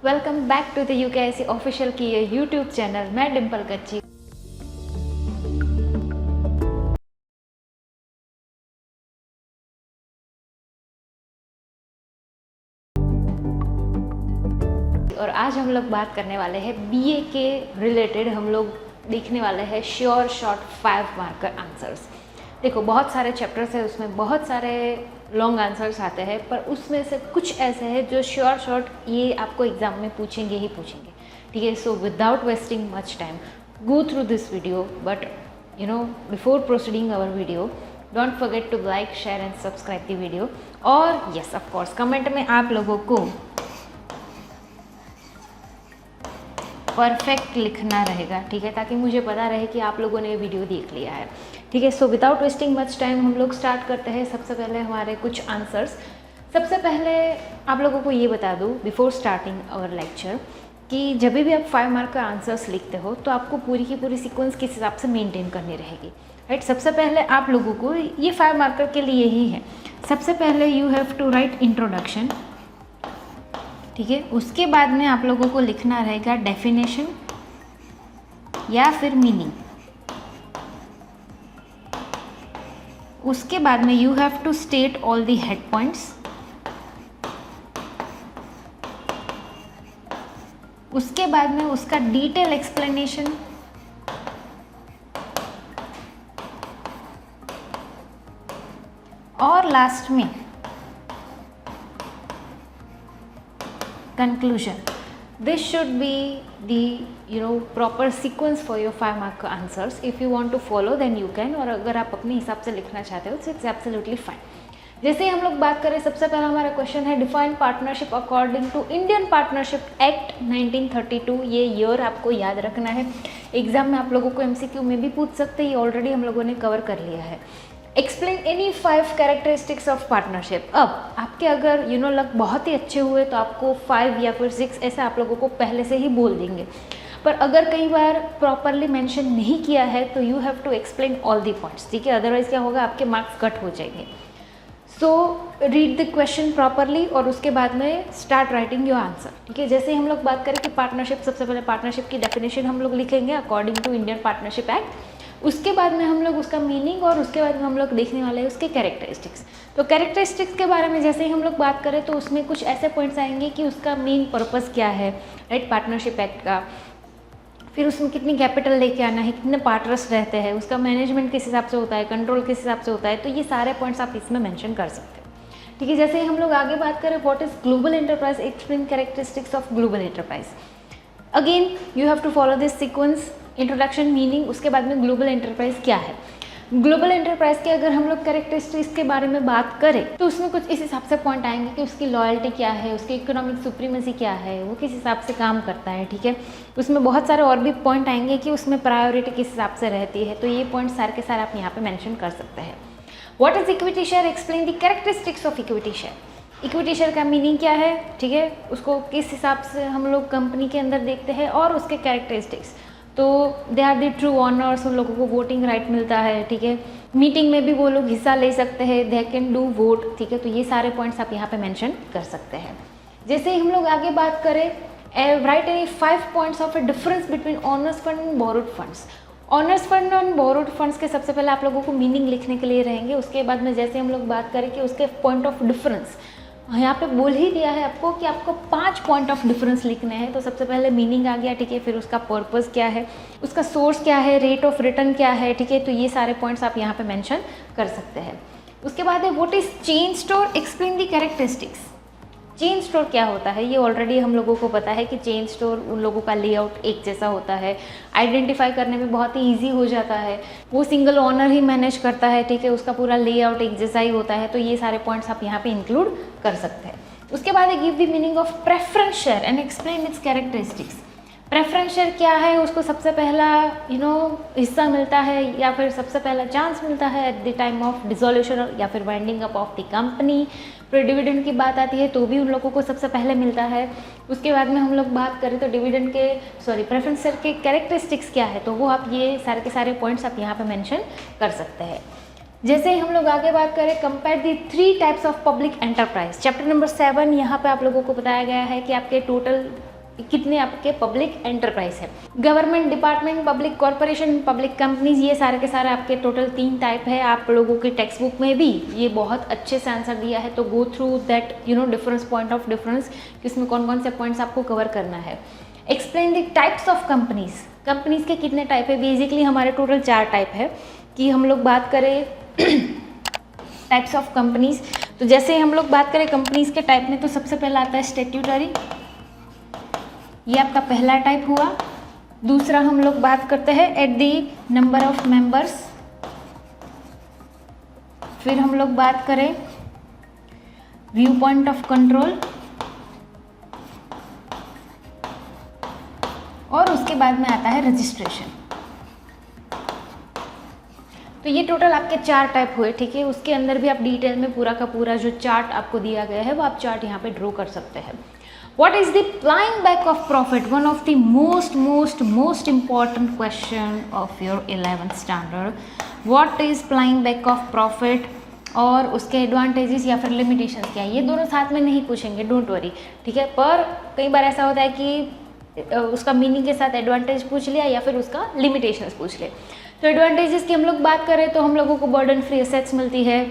Welcome back to the UKIC official की ये YouTube channel. मैं डिम्पल कच्ची। और आज हम लोग बात करने वाले हैं बीए के रिलेटेड। हम लोग देखने वाले हैं श्योर शॉर्ट 5 मार्कर आंसर्स। देखो, बहुत सारे चैप्टर्स है, उसमें बहुत सारे लॉन्ग आंसर्स आते हैं, पर उसमें से कुछ ऐसे हैं जो श्योर शॉर्ट ये आपको एग्जाम में पूछेंगे ही पूछेंगे। ठीक है, so without wasting much time go through this video, but before proceeding our video don't forget to like, share and subscribe the video. और यस, ऑफ कोर्स कमेंट में आप लोगों को परफेक्ट लिखना रहेगा, ठीक है, ताकि मुझे पता रहे कि आप लोगों ने ये वीडियो देख लिया है। ठीक है, so without wasting much time हम लोग स्टार्ट करते हैं। सबसे पहले हमारे कुछ आंसर्स। सबसे पहले आप लोगों को ये बता दूँ बिफोर स्टार्टिंग आवर लेक्चर कि जब भी आप 5 मार्क का आंसर्स लिखते हो तो आपको पूरी की पूरी सीक्वेंस किस हिसाब से मेंटेन करनी रहेगी, राइट। सबसे पहले आप लोगों को ये 5 मार्कर के लिए ही है। सबसे पहले you have to write introduction, ठीक है। उसके बाद में आप लोगों को लिखना रहेगा डेफिनेशन या फिर मीनिंग। उसके बाद में you have to state all the head points. उसके बाद में उसका डिटेल एक्सप्लेनेशन, और लास्ट में conclusion. This should be the proper sequence for your 5 mark answers. If you want to follow then you can, और अगर आप अपने हिसाब से लिखना चाहते हो तो it's absolutely fine. जैसे ही हम लोग बात करें, सबसे पहला हमारा क्वेश्चन है define partnership according to Indian partnership act 1932। ये ईयर आपको याद रखना है। एग्जाम में आप लोगों को MCQ में भी पूछ सकते हैं, ये ऑलरेडी हम लोगों ने कवर कर लिया है। Explain any 5 characteristics of partnership. अब आपके अगर लक बहुत ही अच्छे हुए तो आपको 5 या फिर 6 ऐसा आप लोगों को पहले से ही बोल देंगे, पर अगर कई बार प्रॉपरली मेंशन नहीं किया है तो you have to explain all the points, ठीक है। अदरवाइज क्या होगा, आपके मार्क्स कट हो जाएंगे। So read the question properly और उसके बाद में स्टार्ट राइटिंग योर आंसर, ठीक है। जैसे ही हम लोग बात करें कि पार्टनरशिप, सबसे पहले पार्टनरशिप की डेफिनेशन हम लोग लिखेंगे according to Indian partnership act. उसके बाद में हम लोग उसका मीनिंग, और उसके बाद में हम लोग देखने वाले हैं उसके कैरेक्टरिस्टिक्स। तो कैरेक्टरिस्टिक्स के बारे में जैसे ही हम लोग बात करें तो उसमें कुछ ऐसे पॉइंट्स आएंगे कि उसका मेन पर्पस क्या है, राइट, पार्टनरशिप एक्ट का। फिर उसमें कितनी कैपिटल लेके आना है, कितने पार्टनर्स रहते हैं, उसका मैनेजमेंट किस हिसाब से होता है, कंट्रोल किस हिसाब से होता है। तो ये सारे पॉइंट्स आप इसमें मेंशन कर सकते हैं, ठीक है। जैसे ही हम लोग आगे बात करें what is global enterprise, explain characteristics of global enterprise. Again you have to follow this sequence, introduction, meaning, उसके बाद में ग्लोबल एंटरप्राइज क्या है। ग्लोबल एंटरप्राइज के अगर हम लोग कैरेक्टरिस्टिक्स के बारे में बात करें तो उसमें कुछ इस हिसाब से पॉइंट आएंगे कि उसकी लॉयल्टी क्या है, उसकी इकोनॉमिक सुप्रीमेसी क्या है, वो किस हिसाब से काम करता है, ठीक है। उसमें बहुत सारे और भी पॉइंट आएंगे कि उसमें प्रायोरिटी किस हिसाब से रहती है। तो ये पॉइंट सारे के सारे आप यहाँ पे मेंशन कर सकते हैं। What is equity share, explain the characteristics of equity share. Equity share का मीनिंग क्या है, ठीक है, उसको किस हिसाब से हम लोग कंपनी के अंदर देखते हैं, और उसके कैरेक्टरिस्टिक्स। तो they are the true owners, उन लोगों को वोटिंग राइट मिलता है, ठीक है। मीटिंग में भी वो लोग हिस्सा ले सकते हैं, दे कैन डू वोट, ठीक है। तो ये सारे पॉइंट्स आप यहाँ पे मेंशन कर सकते हैं। जैसे ही हम लोग आगे बात करें, right any 5 points of A difference between honours fund and borrowed funds. Honours fund और बोरोड फंड्स के सबसे पहले आप लोगों को मीनिंग लिखने के लिए रहेंगे। उसके बाद में जैसे हम लोग बात करें कि उसके पॉइंट ऑफ डिफरेंस, यहाँ पे बोल ही दिया है आपको कि आपको 5 पॉइंट ऑफ डिफरेंस लिखने हैं। तो सबसे पहले मीनिंग आ गया, ठीक है, फिर उसका पर्पस क्या है, उसका सोर्स क्या है, रेट ऑफ रिटर्न क्या है, ठीक है। तो ये सारे पॉइंट्स आप यहाँ पे मेंशन कर सकते हैं। उसके बाद है what is chain store, explain the characteristics. Chain store क्या होता है, ये ऑलरेडी हम लोगों को पता है कि चेन स्टोर उन लोगों का लेआउट एक जैसा होता है, आइडेंटिफाई करने में बहुत ही ईजी हो जाता है, वो सिंगल ओनर ही मैनेज करता है, ठीक है, उसका पूरा लेआउट एक जैसा ही होता है। तो ये सारे पॉइंट्स आप यहाँ पे इंक्लूड कर सकते हैं। उसके बाद है give the meaning of preference share and explain it's characteristics. Preference share क्या है, उसको सबसे पहला हिस्सा मिलता है या फिर सबसे पहला चांस मिलता है at the time of dissolution या फिर winding up of the company. फिर डिविडेंड की बात आती है तो भी उन लोगों को सबसे पहले मिलता है। उसके बाद में हम लोग बात करें तो डिविडेंड के प्रेफरेंस शेयर के कैरेक्टरिस्टिक्स क्या है, तो वो आप ये सारे के सारे पॉइंट्स आप यहाँ पे मेंशन कर सकते हैं। जैसे ही हम लोग आगे बात करें compare the 3 types of public enterprise, chapter number 7, यहाँ पे आप लोगों को बताया गया है कि आपके टोटल कितने आपके पब्लिक एंटरप्राइज है। Government department, public corporation, public companies, ये सारे के सारे आपके टोटल 3 टाइप है। आप लोगों की टेक्स्ट बुक में भी ये बहुत अच्छे से आंसर दिया है, तो go through that difference, point of difference कि उसमें कौन कौन से पॉइंट्स आपको कवर करना है। Explain the types of companies, companies के कितने टाइप है। बेसिकली हमारे टोटल 4 टाइप है कि हम लोग बात करें टाइप्स ऑफ कंपनीज। तो जैसे हम लोग बात करें कंपनीज के टाइप में, तो सबसे पहला आता है स्टैट्यूटरी, ये आपका पहला टाइप हुआ। दूसरा हम लोग बात करते हैं at the number of members. फिर हम लोग बात करें व्यू पॉइंट ऑफ कंट्रोल, और उसके बाद में आता है रजिस्ट्रेशन। तो ये टोटल आपके 4 टाइप हुए, ठीक है। उसके अंदर भी आप डिटेल में पूरा का पूरा जो चार्ट आपको दिया गया है वो आप चार्ट यहाँ पे ड्रॉ कर सकते हैं। What is the flying back of profit? One of the most important question of your 11th standard. What is flying back of profit? और उसके एडवांटेजेस या फिर लिमिटेशंस क्या है, ये दोनों साथ में नहीं पूछेंगे, डोंट वरी, ठीक है। पर कई बार ऐसा होता है कि उसका मीनिंग के साथ एडवांटेज पूछ लिया या फिर उसका लिमिटेशंस पूछ ले। तो एडवांटेजेस की हम लोग बात करें तो हम लोगों को बर्डन फ्री एसेट्स मिलती है।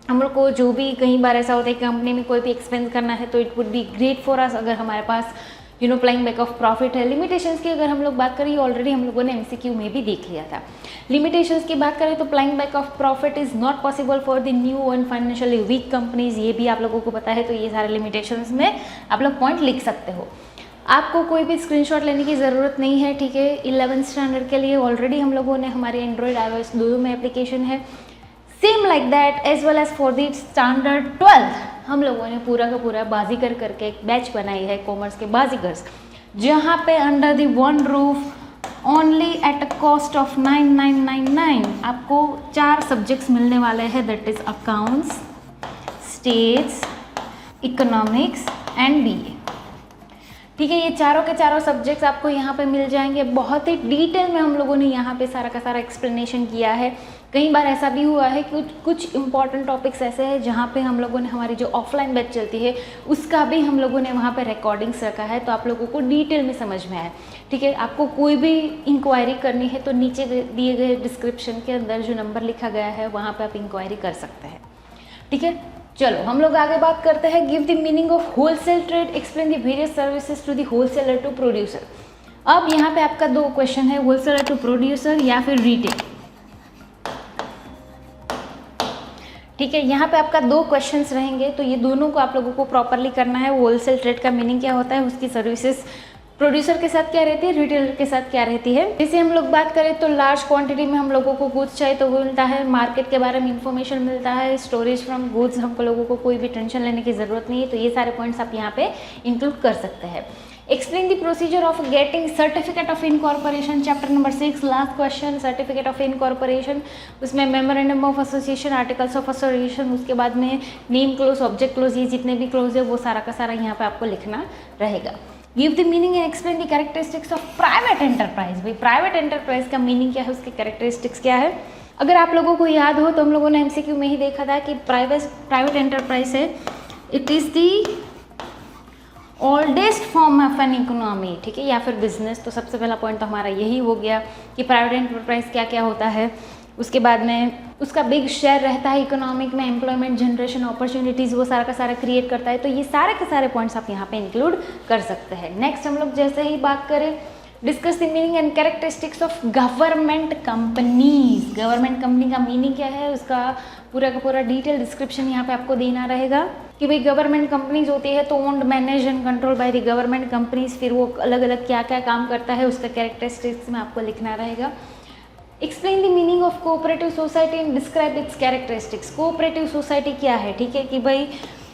हम लोग को जो भी कई बार ऐसा होता है कि कंपनी में कोई भी एक्सपेंस करना है तो it would be great for us अगर हमारे पास फ्लाइंग बैक ऑफ प्रॉफिट है। लिमिटेशंस की अगर हम लोग बात करें, ऑलरेडी हम लोगों ने एमसीक्यू में भी देख लिया था। लिमिटेशंस की बात करें तो flying back of profit is not possible for the new and financially week companies, ये भी आप लोगों को पता है। तो ये सारे लिमिटेशंस में आप लोग पॉइंट लिख सकते हो। आपको कोई भी स्क्रीनशॉट लेने की ज़रूरत नहीं है, ठीक है। 11th स्टैंडर्ड के लिए ऑलरेडी हम लोगों ने हमारे एंड्रॉयड iOS दोनों में एप्लीकेशन है। Same like that as well as for the standard 12 हम लोगों ने पूरा का पूरा बाजीगर करके एक बैच बनाई है, कॉमर्स के बाजीगर्स, जहाँ पे under the one roof only at a cost of 9999 आपको 4 सब्जेक्ट्स मिलने वाले हैं, that is accounts, states, economics and BA, ठीक है। ये चारों के चारों सब्जेक्ट्स आपको यहाँ पे मिल जाएंगे। बहुत ही डिटेल में हम लोगों ने यहाँ पे सारा का सारा एक्सप्लेनेशन किया है। कई बार ऐसा भी हुआ है कि कुछ इंपॉर्टेंट टॉपिक्स ऐसे हैं जहाँ पे हम लोगों ने हमारी जो ऑफलाइन बैच चलती है उसका भी हम लोगों ने वहाँ पे रिकॉर्डिंग्स रखा है, तो आप लोगों को डिटेल में समझ में आए, ठीक है। आपको कोई भी इंक्वायरी करनी है तो नीचे दिए गए डिस्क्रिप्शन के अंदर जो नंबर लिखा गया है वहाँ पर आप इंक्वायरी कर सकते हैं, ठीक है। चलो हम लोग आगे बात करते हैं। Give the meaning of wholesale trade, explain the various services to the wholesaler to producer. अब यहाँ पे आपका 2 क्वेश्चन है, होलसेलर टू प्रोड्यूसर या फिर रिटेल, ठीक है। यहाँ पे आपका 2 क्वेश्चंस रहेंगे, तो ये दोनों को आप लोगों को प्रॉपरली करना है। होलसेल ट्रेड का मीनिंग क्या होता है, उसकी सर्विसेज प्रोड्यूसर के साथ क्या रहती है, रिटेलर के साथ क्या रहती है। जैसे हम लोग बात करें तो लार्ज क्वांटिटी में हम लोगों को गुड्स चाहिए तो वो मिलता है, मार्केट के बारे में इंफॉर्मेशन मिलता है, स्टोरेज फ्रॉम गुड्स, हमको लोगों को कोई भी टेंशन लेने की ज़रूरत नहीं है। तो ये सारे पॉइंट्स आप यहाँ पे इंक्लूड कर सकते हैं। Explain the procedure of getting certificate of incorporation, chapter number 6, last question, certificate of incorporation. उसमें memorandum of association, articles of association, उसके बाद में नेम क्लोज, ऑब्जेक्ट क्लोज, ये जितने भी क्लोज है वो सारा का सारा यहाँ पे आपको लिखना रहेगा। Give the meaning and explain the characteristics of private enterprise. भाई प्राइवेट एंटरप्राइज का मीनिंग क्या है, उसके कैरेक्टरिस्टिक्स क्या है। अगर आप लोगों को याद हो तो हम लोगों ने एमसीक्यू में ही देखा था कि प्राइवेट एंटरप्राइज है, it is the oldest form of an economy, ठीक है, या फिर बिजनेस। तो सबसे पहला पॉइंट तो हमारा यही हो गया कि प्राइवेट एंटरप्राइज क्या क्या होता है। उसके बाद में उसका बिग शेयर रहता है इकोनॉमिक में, एम्प्लॉयमेंट जनरेशन, अपॉर्चुनिटीज़ वो सारा का सारा क्रिएट करता है। तो ये सारे के सारे पॉइंट्स आप यहाँ पे इंक्लूड कर सकते हैं। नेक्स्ट हम लोग जैसे ही बात करें, discuss the meaning and characteristics of government companies. Government company का मीनिंग क्या है, उसका पूरा का पूरा डिटेल डिस्क्रिप्शन यहाँ पे आपको देना रहेगा कि भाई गवर्नमेंट कंपनीज होती है तो owned, manage and control by the government companies. फिर वो अलग अलग क्या क्या काम करता है उसका कैरेक्टरिस्टिक्स में आपको लिखना रहेगा। Explain the meaning of cooperative society and describe it's characteristics. Cooperative society क्या है, ठीक है, कि भाई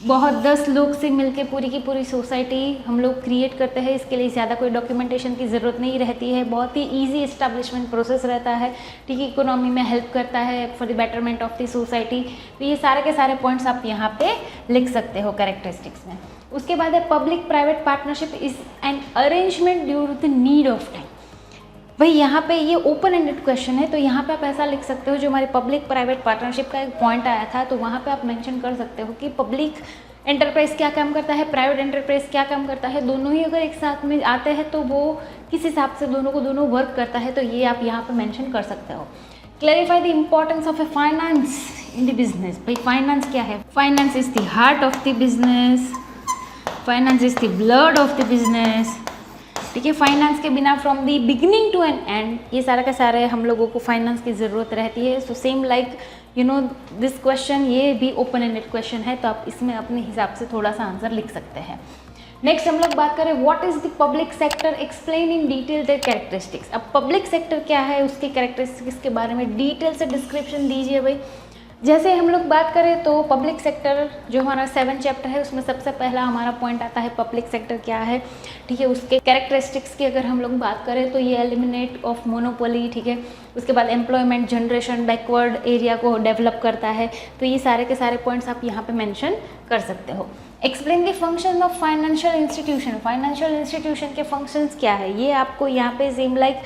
बहुत 10 लोग से मिलके पूरी की पूरी सोसाइटी हम लोग क्रिएट करते हैं। इसके लिए ज़्यादा कोई डॉक्यूमेंटेशन की ज़रूरत नहीं रहती है, बहुत ही ईजी एस्टैब्लिशमेंट प्रोसेस रहता है, ठीक है। इकोनॉमी में हेल्प करता है for the betterment of the society. तो ये सारे के सारे पॉइंट्स आप यहाँ पे लिख सकते हो कैरेक्टरिस्टिक्स में। उसके बाद है public private partnership is an arrangement due to the need of time. भाई यहाँ पे ये ओपन एंडेड क्वेश्चन है, तो यहाँ पे आप ऐसा लिख सकते हो, जो हमारे पब्लिक प्राइवेट पार्टनरशिप का एक पॉइंट आया था तो वहाँ पे आप मेंशन कर सकते हो कि पब्लिक एंटरप्राइज क्या काम करता है, प्राइवेट एंटरप्राइज क्या काम करता है, दोनों ही अगर एक साथ में आते हैं तो वो किस हिसाब से दोनों को दोनों वर्क करता है, तो ये आप यहाँ पे मेंशन कर सकते हो। Clarify the importance of a finance in the business. भाई फाइनेंस क्या है? Finance is the heart of the business, finance is the blood of the business. ठीक है, फाइनेंस के बिना from the beginning to an end, ये सारा का सारा हम लोगों को फाइनेंस की ज़रूरत रहती है। So same like you know this question, ये भी ओपन एंडेड क्वेश्चन है, तो आप इसमें अपने हिसाब से थोड़ा सा आंसर लिख सकते हैं। नेक्स्ट हम लोग बात करें what is the public sector, explain in detail there characteristics. अब पब्लिक सेक्टर क्या है, उसके कैरेक्टरिस्टिक्स के बारे में डिटेल से डिस्क्रिप्शन दीजिए भाई। जैसे हम लोग बात करें तो पब्लिक सेक्टर जो हमारा 7 चैप्टर है उसमें सबसे पहला हमारा पॉइंट आता है पब्लिक सेक्टर क्या है। ठीक है, उसके कैरेक्टरिस्टिक्स की अगर हम लोग बात करें तो ये एलिमिनेट ऑफ मोनोपोली, ठीक है, उसके बाद एम्प्लॉयमेंट जनरेशन, बैकवर्ड एरिया को डेवलप करता है। तो ये सारे के सारे पॉइंट्स आप यहाँ पे मेंशन कर सकते हो। Explain the function of financial institution, financial institution के फंक्शंस क्या है, ये आपको यहाँ पे सेम लाइक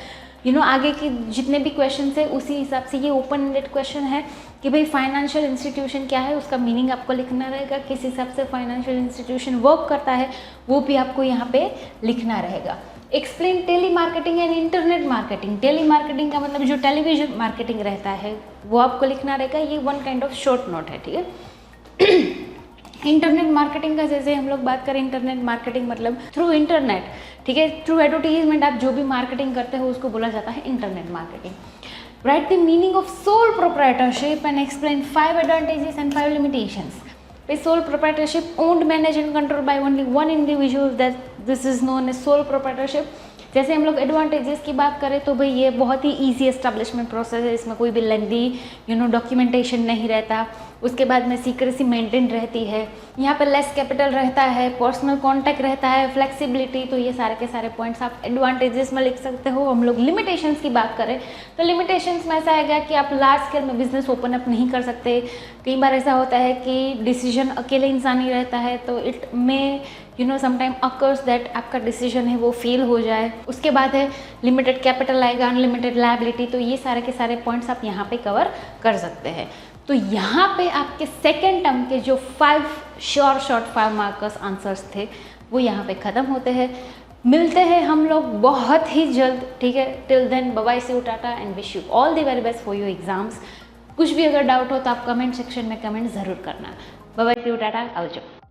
आगे के जितने भी क्वेश्चन है उसी हिसाब से ये ओपन एंडेड क्वेश्चन है कि भाई फाइनेंशियल इंस्टीट्यूशन क्या है, उसका मीनिंग आपको लिखना रहेगा, किस हिसाब से फाइनेंशियल इंस्टीट्यूशन वर्क करता है वो भी आपको यहाँ पे लिखना रहेगा। Explain tele marketing and internet marketing. Tele marketing का मतलब जो टेलीविजन मार्केटिंग रहता है वो आपको लिखना रहेगा, ये one kind of short note है। ठीक है, इंटरनेट मार्केटिंग का जैसे हम लोग बात करें, इंटरनेट मार्केटिंग मतलब थ्रू इंटरनेट, ठीक है, थ्रू एडवर्टीजमेंट आप जो भी मार्केटिंग करते हो उसको बोला जाता है internet marketing. Write the meaning of sole proprietorship and explain 5 advantages and 5 limitations. भाई sole proprietorship owned, manage and control by only one individual, that this is known as sole proprietorship. जैसे हम लोग एडवांटेजेस की बात करें तो भाई ये बहुत ही इजी एस्टेब्लिशमेंट प्रोसेस है, इसमें कोई भी लेंदी डॉक्यूमेंटेशन नहीं रहता। उसके बाद में सीक्रेसी मेंटेन रहती है, यहाँ पर लेस कैपिटल रहता है, पर्सनल कांटेक्ट रहता है, फ्लेक्सिबिलिटी। तो ये सारे के सारे पॉइंट्स आप एडवांटेजेस में लिख सकते हो। हम लोग लिमिटेशंस की बात करें तो लिमिटेशंस में ऐसा आएगा कि आप लार्ज स्केल में बिजनेस ओपन अप नहीं कर सकते। कई बार ऐसा होता है कि डिसीजन अकेले इंसान ही रहता है, तो इट में समटाइम अकर्स दैट आपका डिसीजन है वो फेल हो जाए। उसके बाद है लिमिटेड कैपिटल आएगा, अनलिमिटेड लायबिलिटी। तो ये सारे के सारे पॉइंट्स आप यहाँ पे कवर कर सकते हैं। तो यहाँ पे आपके सेकेंड टर्म के जो 5 शॉर्ट 5 मार्कर्स आंसर्स थे वो यहाँ पे ख़त्म होते हैं। मिलते हैं हम लोग बहुत ही जल्द। ठीक है, till then bye bye, see you, tata and wish you all the very best for your exams. कुछ भी अगर डाउट हो तो आप कमेंट सेक्शन में कमेंट ज़रूर करना। Bye bye, see you, tata, अलविदा।